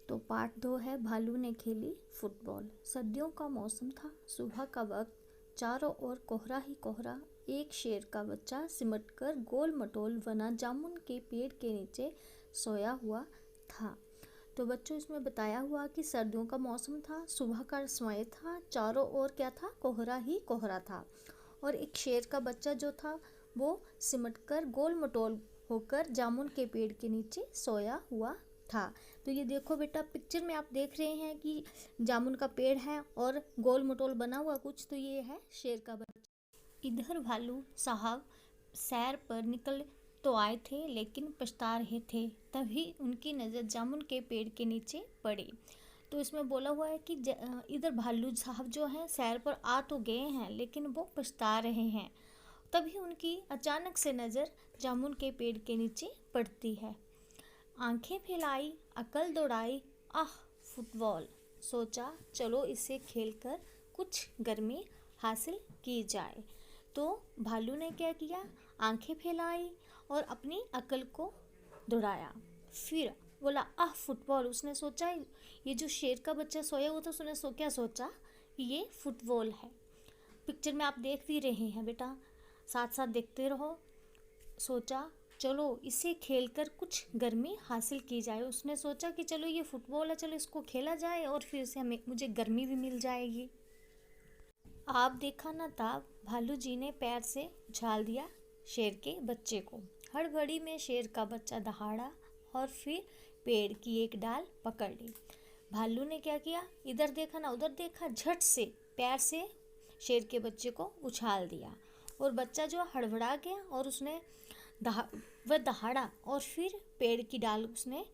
तो पार्ट 2 है भालू ने खेली फुटबॉल। सर्दियों का मौसम था। सुबह का वक्त, चारों ओर कोहरा ही कोहरा। एक शेर का बच्चा सिमटकर गोल मटोल बना जामुन के पेड़ के नीचे सोया हुआ था। तो बच्चों, इसमें बताया हुआ कि सर्दियों का मौसम था, सुबह का समय था, चारों ओर क्या था, कोहरा ही कोहरा था और एक शेर का बच्चा जो था वो सिमटकर गोल मटोल होकर जामुन के पेड़ के नीचे सोया हुआ था। तो ये देखो बेटा, पिक्चर में आप देख रहे हैं कि जामुन का पेड़ है और गोल मटोल बना हुआ कुछ, तो ये है शेर का बच्चा। इधर भालू साहब सैर पर निकल तो आए थे, लेकिन पछता रहे थे। तभी उनकी नज़र जामुन के पेड़ के नीचे पड़ी। तो इसमें बोला हुआ है कि इधर भालू साहब जो हैं सैर पर आ तो गए हैं, लेकिन वो पछता रहे हैं। तभी उनकी अचानक से नज़र जामुन के पेड़ के नीचे पड़ती है। आंखें फैलाई, अकल दौड़ाई, आह फुटबॉल। सोचा चलो इसे खेलकर कुछ गर्मी हासिल की जाए। तो भालू ने क्या किया, आंखें फैलाई और अपनी अकल को दौड़ाया। फिर बोला आह फुटबॉल। उसने सोचा, ये जो शेर का बच्चा सोया हुआ था, उसने क्या सोचा कि ये फुटबॉल है। पिक्चर में आप देख भी रहे हैं बेटा, साथ साथ देखते रहो। सोचा चलो इसे खेलकर कुछ गर्मी हासिल की जाए। उसने सोचा कि चलो ये फुटबॉल है, चलो इसको खेला जाए और फिर से मुझे गर्मी भी मिल जाएगी। आप देखा ना ताब, भालू जी ने पैर से उछाल दिया शेर के बच्चे को। हड़बड़ी में शेर का बच्चा दहाड़ा और फिर पेड़ की एक डाल पकड़ ली। भालू ने क्या किया, इधर देखा ना उधर देखा, झट से पैर से शेर के बच्चे को उछाल दिया और बच्चा जो हड़बड़ा गया और उसने वह दहाड़ा और फिर पेड़ की डाल उसने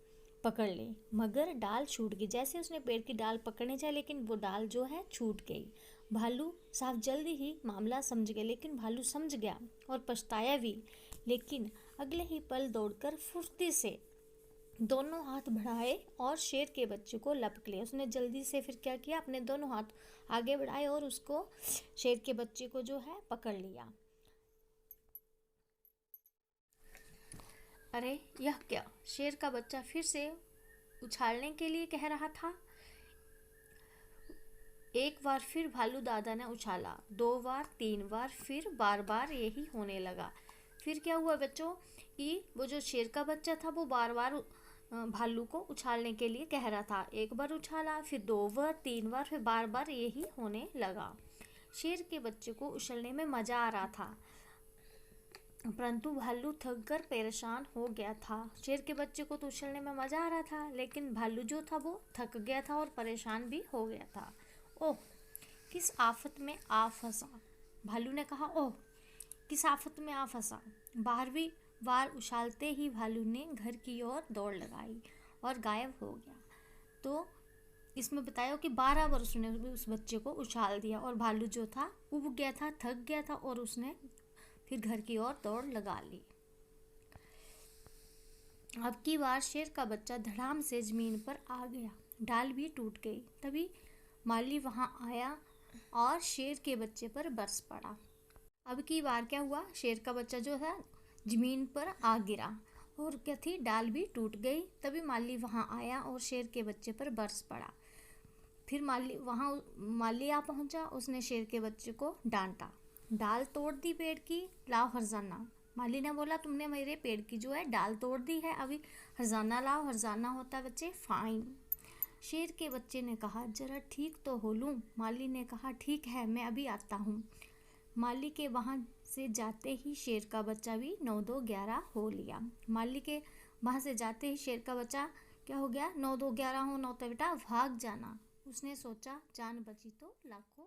पकड़ ली, मगर डाल छूट गई। जैसे उसने पेड़ की डाल पकड़ने जाए, लेकिन वो डाल जो है छूट गई। भालू साहब जल्दी ही मामला समझ गए, लेकिन भालू समझ गया और पछताया भी। लेकिन अगले ही पल दौड़कर फुर्ती से दोनों हाथ बढ़ाए और शेर के बच्चे को लपक लिया। उसने जल्दी से फिर क्या किया, अपने दोनों हाथ आगे बढ़ाए और उसको शेर के बच्चे को जो है पकड़ लिया। अरे यह क्या, शेर का बच्चा फिर से उछालने के लिए कह रहा था। एक बार फिर भालू दादा ने उछाला, 2 बार, 3 बार, फिर बार बार यही होने लगा। फिर क्या हुआ बच्चों कि वो जो शेर का बच्चा था वो बार बार भालू को उछालने के लिए कह रहा था। एक बार उछाला, फिर 2 बार, 3 बार, फिर बार बार यही होने लगा। शेर के बच्चे को उछलने में मज़ा आ रहा था, परंतु भालू थक कर परेशान हो गया था। शेर के बच्चे को तो उछलने में मज़ा आ रहा था, लेकिन भालू जो था वो थक गया था और परेशान भी हो गया था। ओह किस आफत में आ फंसा, भालू ने कहा। ओह किस आफत में आ फंसा। 12वीं बार उछालते ही भालू ने घर की ओर दौड़ लगाई और गायब हो गया। तो इसमें बताया कि 12 बार उसने उस बच्चे को उछाल दिया और भालू जो था उब गया था, थक गया था और उसने फिर घर की ओर दौड़ लगा ली। अब की बार शेर का बच्चा धड़ाम से जमीन पर आ गया, डाल भी टूट गई। तभी माली वहां आया और शेर के बच्चे पर बरस पड़ा। अब की बार क्या हुआ, शेर का बच्चा जो है जमीन पर आ गिरा और क्या थी, डाल भी टूट गई। तभी माली वहां आया और शेर के बच्चे पर बरस पड़ा। फिर माली आ पहुंचा, उसने शेर के बच्चे को डांटा। डाल तोड़ दी पेड़ की, लाओ हर्जाना। माली ने बोला तुमने मेरे पेड़ की जो है डाल तोड़ दी है, अभी हर्जाना लाओ। हर्जाना होता है बच्चे फाइन। शेर के बच्चे ने कहा जरा ठीक तो हो लूँ। माली ने कहा ठीक है, मैं अभी आता हूँ। माली के वहाँ से जाते ही शेर का बच्चा भी 9 2 11 हो लिया। माली के वहाँ से जाते ही शेर का बच्चा क्या हो गया, 9 2 11 हो, 9 तो बेटा भाग जाना। उसने सोचा जान बची तो लाखों